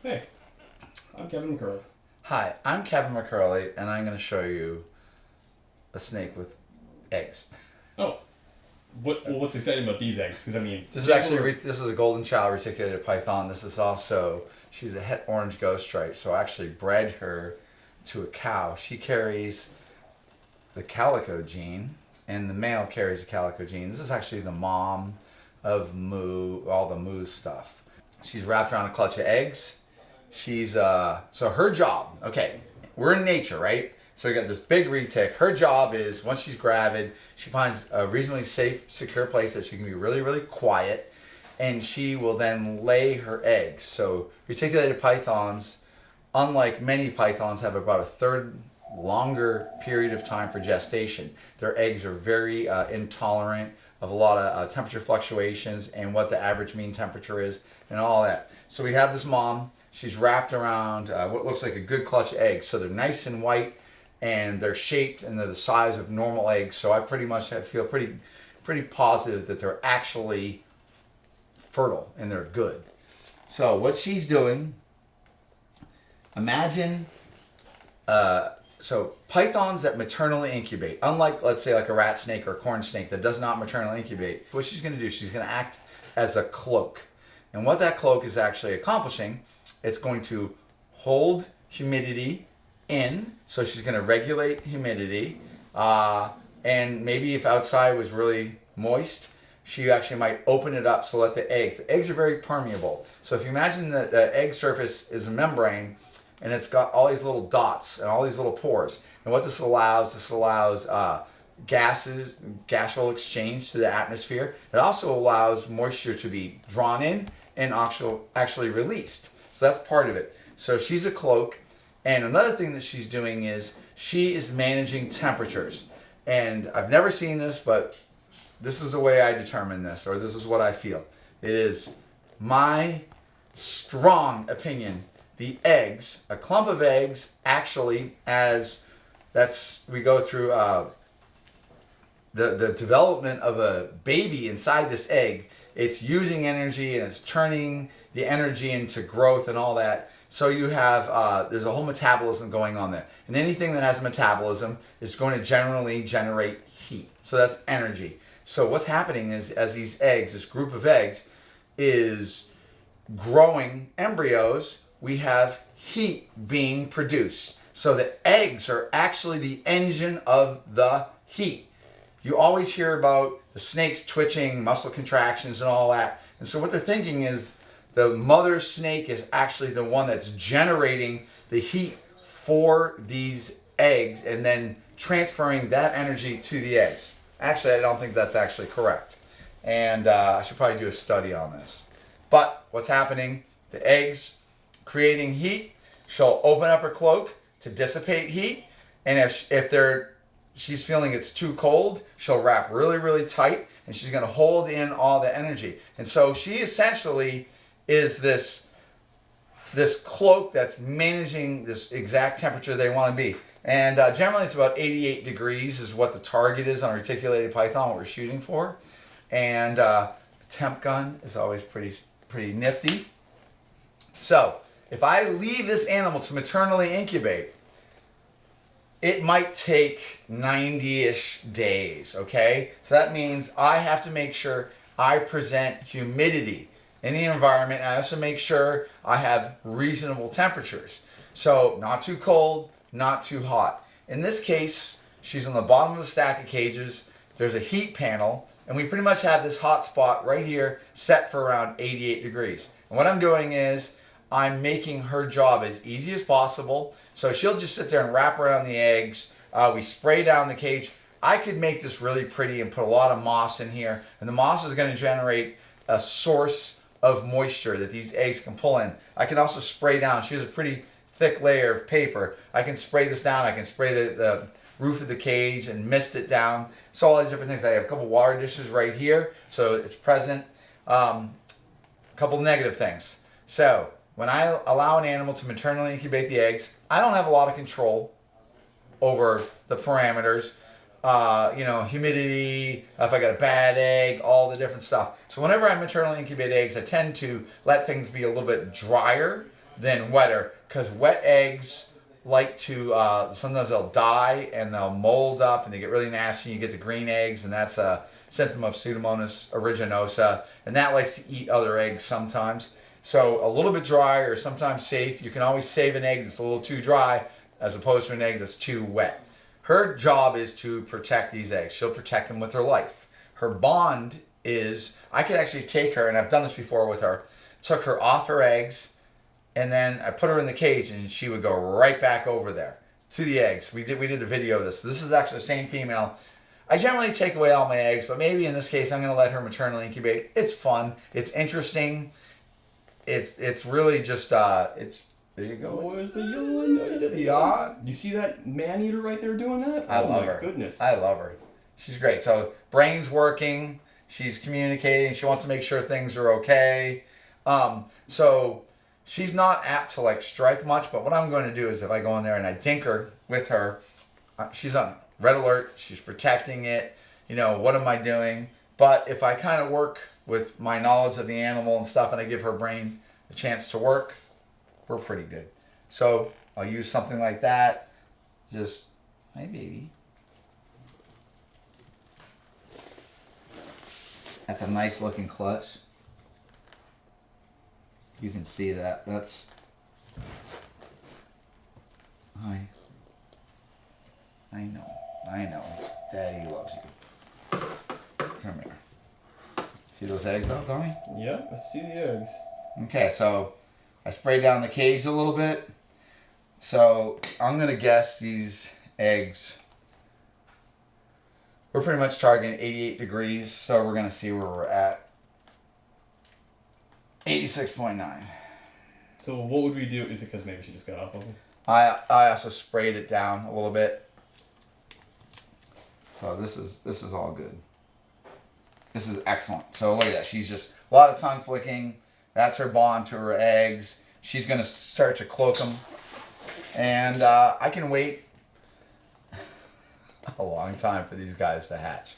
Hey, I'm Kevin McCurley. Hi, I'm Kevin McCurley, and I'm going to show you a snake with eggs. Oh, what's exciting about these eggs? Because I mean, This is actually this is a golden child reticulated python. This is also she's a het orange ghost stripe. So I actually bred her to a cow. She carries the calico gene, and the male carries the calico gene. This is actually the mom of moo, all the moo stuff. She's wrapped around a clutch of eggs. She's so her job. Okay, we're in nature, right? So we got this big retic. Her job is once she's gravid, she finds a reasonably safe, secure place that she can be really, really quiet, and she will then lay her eggs. So reticulated pythons, unlike many pythons, have about a third longer period of time for gestation. Their eggs are very intolerant of a lot of temperature fluctuations and what the average mean temperature is and all that. So we have this mom. She's wrapped around what looks like a good clutch of eggs. So they're nice and white, and they're shaped and they're the size of normal eggs. So I pretty much feel pretty positive that they're actually fertile and they're good. So what she's doing, imagine, so pythons that maternally incubate, unlike let's say like a rat snake or a corn snake that does not maternally incubate, what she's going to do, she's going to act as a cloak. And what that cloak is actually accomplishing, it's going to hold humidity in, so she's going to regulate humidity, and maybe if outside was really moist, she actually might open it up so let the eggs are very permeable. So if you imagine that the egg surface is a membrane, and it's got all these little dots and all these little pores, and what this allows gasal exchange to the atmosphere. It also allows moisture to be drawn in and actually released. So that's part of it. So she's a cloak. And another thing that she's doing is she is managing temperatures. And I've never seen this, but this is the way I determine this, or this is what I feel. It is my strong opinion. The eggs, a clump of eggs, actually, we go through the development of a baby inside this egg. It's using energy and it's turning the energy into growth and all that. So you have, there's a whole metabolism going on there. And anything that has a metabolism is going to generally generate heat. So that's energy. So what's happening is as these eggs, this group of eggs, is growing embryos, we have heat being produced. So the eggs are actually the engine of the heat. You always hear about the snakes twitching, muscle contractions, and all that. And so what they're thinking is the mother snake is actually the one that's generating the heat for these eggs and then transferring that energy to the eggs. Actually, I don't think that's actually correct. And I should probably do a study on this. But what's happening, the eggs creating heat, she'll open up her cloak to dissipate heat. And if she's feeling it's too cold, she'll wrap really, really tight, and she's going to hold in all the energy. And so she essentially is this cloak that's managing this exact temperature they want to be. And generally it's about 88 degrees is what the target is on a reticulated python, what we're shooting for. And the temp gun is always pretty nifty. So if I leave this animal to maternally incubate, it might take 90-ish days, okay? So that means I have to make sure I present humidity in the environment. And I also make sure I have reasonable temperatures. So not too cold, not too hot. In this case, she's on the bottom of a stack of cages. There's a heat panel, and we pretty much have this hot spot right here set for around 88 degrees. And what I'm doing is I'm making her job as easy as possible. So she'll just sit there and wrap around the eggs. We spray down the cage. I could make this really pretty and put a lot of moss in here. And the moss is going to generate a source of moisture that these eggs can pull in. I can also spray down. She has a pretty thick layer of paper. I can spray this down. I can spray the roof of the cage and mist it down. So all these different things. I have a couple water dishes right here, so it's present. A couple negative things. So when I allow an animal to maternally incubate the eggs, I don't have a lot of control over the parameters. Humidity, if I got a bad egg, all the different stuff. So whenever I maternally incubate eggs, I tend to let things be a little bit drier than wetter, because wet eggs like to, sometimes they'll die and they'll mold up and they get really nasty. You get the green eggs, and that's a symptom of Pseudomonas aeruginosa, and that likes to eat other eggs sometimes. So a little bit dry or sometimes safe. You can always save an egg that's a little too dry as opposed to an egg that's too wet. Her job is to protect these eggs. She'll protect them with her life. Her bond is, I could actually take her, and I've done this before with her, took her off her eggs, and then I put her in the cage, and she would go right back over there to the eggs. We did a video of this. This is actually the same female. I generally take away all my eggs, but maybe in this case I'm going to let her maternally incubate. It's fun. It's interesting. It's really just it's there you go. Where's the yawn? The yawn. You see that man eater right there doing that? I love her. Goodness. I love her. She's great. So brain's working. She's communicating. She wants to make sure things are okay. So she's not apt to like strike much. But what I'm going to do is if I go in there and I dink her with her, she's on red alert. She's protecting it. You know, what am I doing? But if I kind of work with my knowledge of the animal and stuff, and I give her brain a chance to work, we're pretty good. So I'll use something like that. Just, hi baby. That's a nice looking clutch. You can see that. That's, hi. I know. Daddy loves you. Come here. See those eggs out, Donny? Yeah, I see the eggs. Okay, so I sprayed down the cage a little bit. So I'm going to guess these eggs, we're pretty much targeting 88 degrees. So we're going to see where we're at. 86.9. So what would we do? Is it because maybe she just got off of them? I also sprayed it down a little bit. So this is all good. This is excellent. So look at that. She's just a lot of tongue flicking. That's her bond to her eggs. She's going to start to cloak them. And I can wait a long time for these guys to hatch.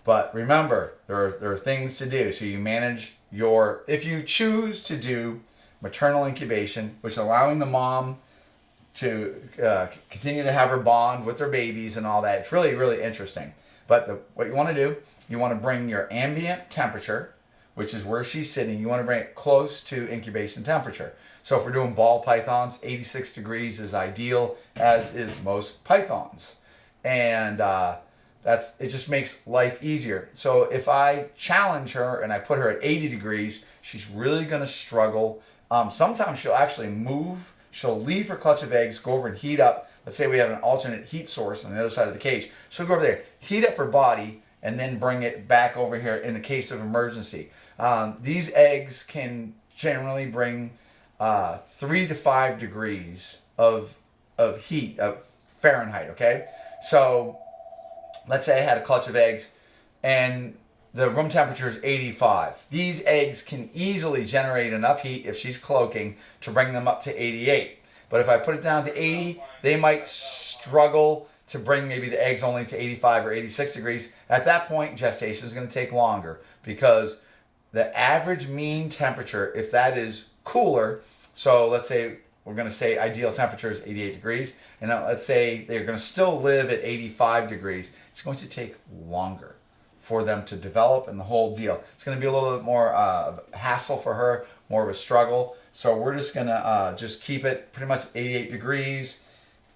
But remember, there are things to do. So you manage your, if you choose to do maternal incubation, which is allowing the mom to continue to have her bond with her babies and all that. It's really, really interesting. But what you want to do, you want to bring your ambient temperature, which is where she's sitting, you want to bring it close to incubation temperature. So if we're doing ball pythons, 86 degrees is ideal, as is most pythons. And it just makes life easier. So if I challenge her and I put her at 80 degrees, she's really going to struggle. Sometimes she'll actually move. She'll leave her clutch of eggs, go over and heat up. Let's say we have an alternate heat source on the other side of the cage. She'll go over there, heat up her body, and then bring it back over here in the case of emergency. These eggs can generally bring 3 to 5 degrees of heat, of Fahrenheit, okay? So let's say I had a clutch of eggs and the room temperature is 85. These eggs can easily generate enough heat if she's cloaking to bring them up to 88. But if I put it down to 80, they might struggle to bring maybe the eggs only to 85 or 86 degrees. At that point, gestation is going to take longer because the average mean temperature, if that is cooler, so let's say we're going to say ideal temperature is 88 degrees, and let's say they're going to still live at 85 degrees, it's going to take longer for them to develop and the whole deal. It's going to be a little bit more hassle for her, more of a struggle. So we're just going to just keep it pretty much 88 degrees,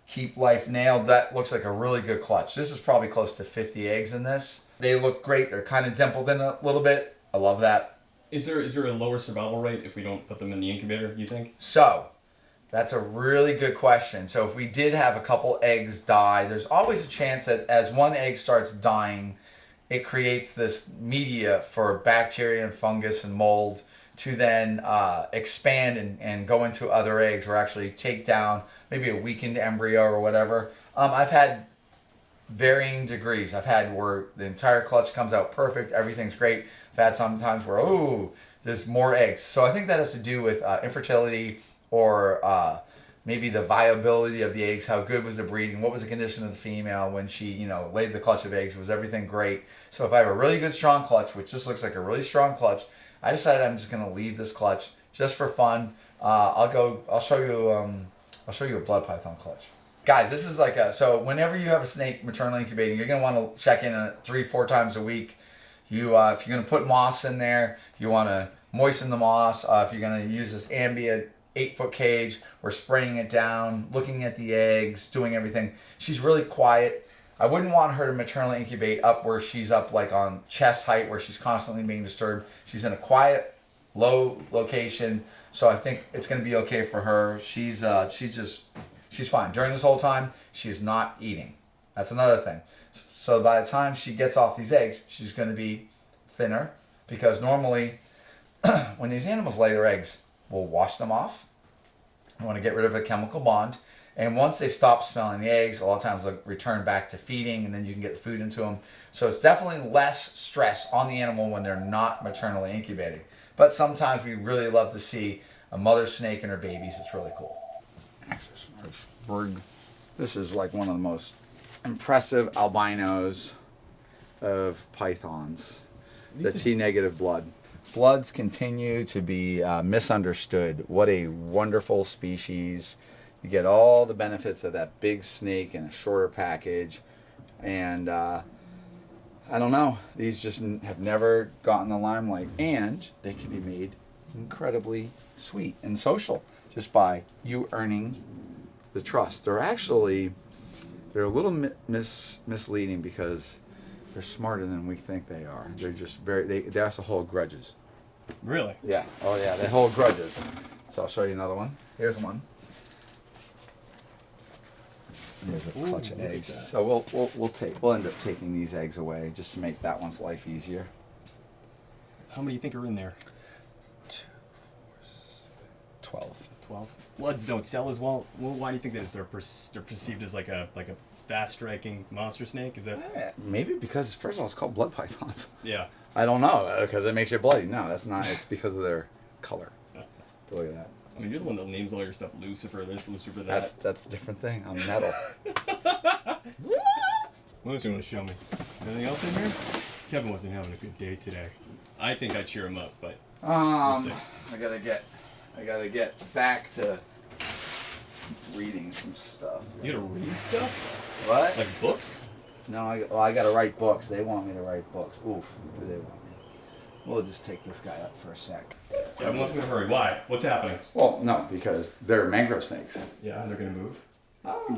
keep life nailed. That looks like a really good clutch. This is probably close to 50 eggs in this. They look great. They're kind of dimpled in a little bit. I love that. Is there a lower survival rate if we don't put them in the incubator, you think? So that's a really good question. So if we did have a couple eggs die, there's always a chance that as one egg starts dying, it creates this media for bacteria and fungus and mold to then expand and go into other eggs or actually take down maybe a weakened embryo or whatever. I've had varying degrees. I've had where the entire clutch comes out perfect, everything's great. I've had sometimes where, there's more eggs. So I think that has to do with infertility or maybe the viability of the eggs, how good was the breeding, what was the condition of the female when she, laid the clutch of eggs, was everything great? So if I have a really good strong clutch, which just looks like a really strong clutch, I decided I'm just going to leave this clutch just for fun. I'll show you a blood python clutch. Guys, this is like so whenever you have a snake maternally incubating, you're gonna want to check in 3-4 times a week. If you're gonna put moss in there, you want to moisten the moss. If you're gonna use this ambient 8-foot cage, we're spraying it down, looking at the eggs, doing everything. She's really quiet. I wouldn't want her to maternally incubate up where she's up like on chest height where she's constantly being disturbed. She's in a quiet, low location, so I think it's gonna be okay for her. She's fine. During this whole time, she's not eating. That's another thing. So by the time she gets off these eggs, she's going to be thinner because normally when these animals lay their eggs, we'll wash them off. We want to get rid of a chemical bond. And once they stop smelling the eggs, a lot of times they'll return back to feeding and then you can get the food into them. So it's definitely less stress on the animal when they're not maternally incubating. But sometimes we really love to see a mother snake and her babies. It's really cool. This is like one of the most impressive albinos of pythons. The T-negative blood. Bloods continue to be misunderstood. What a wonderful species. You get all the benefits of that big snake in a shorter package. And I don't know. These just have never gotten the limelight. And they can be made incredibly sweet and social just by you earning the trust. They're a little misleading because they're smarter than we think they are. They're just they also hold grudges. Really? Yeah. Oh yeah, they hold grudges. So I'll show you another one. Here's one. There's a clutch of eggs. So we'll end up taking these eggs away just to make that one's life easier. How many do you think are in there? 12. 12. Bloods don't sell as well. Why do you think that is? They're perceived as like a fast striking monster snake. Is that? Maybe because first of all it's called blood pythons. Yeah. I don't know because it makes you bloody. No, that's not. It's because of their color. Look at that. I mean, you're the one that names all your stuff Lucifer this, Lucifer that. That's a different thing. I'm metal. What else do you want to show me? Anything else in here? Kevin wasn't having a good day today. I think I'd cheer him up, but we'll see. I gotta get back to reading some stuff. You gotta read stuff? What? Like books? No, I gotta write books. They want me to write books. Oof, do they want me? We'll just take this guy up for a sec. Yeah, I'm not gonna hurry. Why? What's happening? Well, no, because they're mangrove snakes. Yeah, and they're gonna move.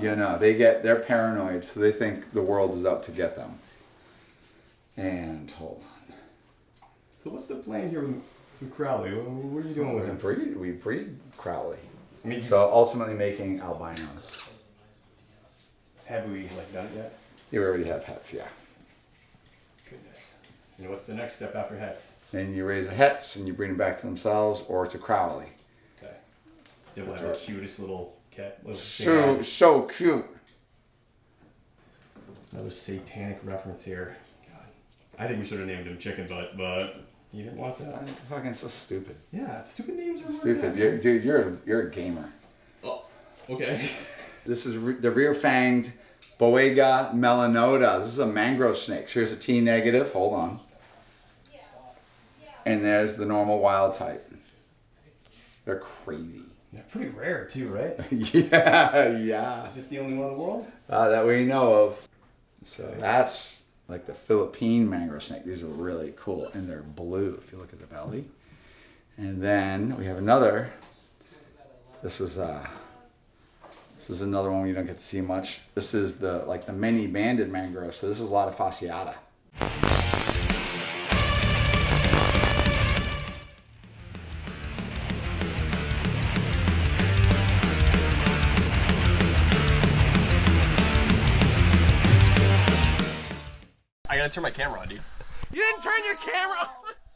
You know, they're paranoid, so they think the world is out to get them. And hold on. So what's the plan here with Crowley? What are you doing with him? We breed Crowley. I mean, so ultimately making albinos. Have we done it yet? You already have hets, yeah. Goodness. And what's the next step after hets? And you raise the hets and you bring them back to themselves or to Crowley. Okay. They will have the cutest little cat. So cute. Another satanic reference here. God. I think we should have named him Chicken Butt, but you didn't want that. Fucking so stupid. Yeah, stupid names are stupid. You're a gamer. Oh, okay. This is the rear-fanged Boega melanota. This is a mangrove snake. So here's a T-negative. Hold on. And there's the normal wild type. They're crazy. They're pretty rare too, right? Yeah. Is this the only one in the world? That we know of. So that's like the Philippine mangrove snake. These are really cool. And they're blue if you look at the belly. And then we have another. This is another one you don't get to see much. This is the many banded mangrove. So this is a lot of fasciata. I gotta turn my camera on, dude. You didn't turn your camera on!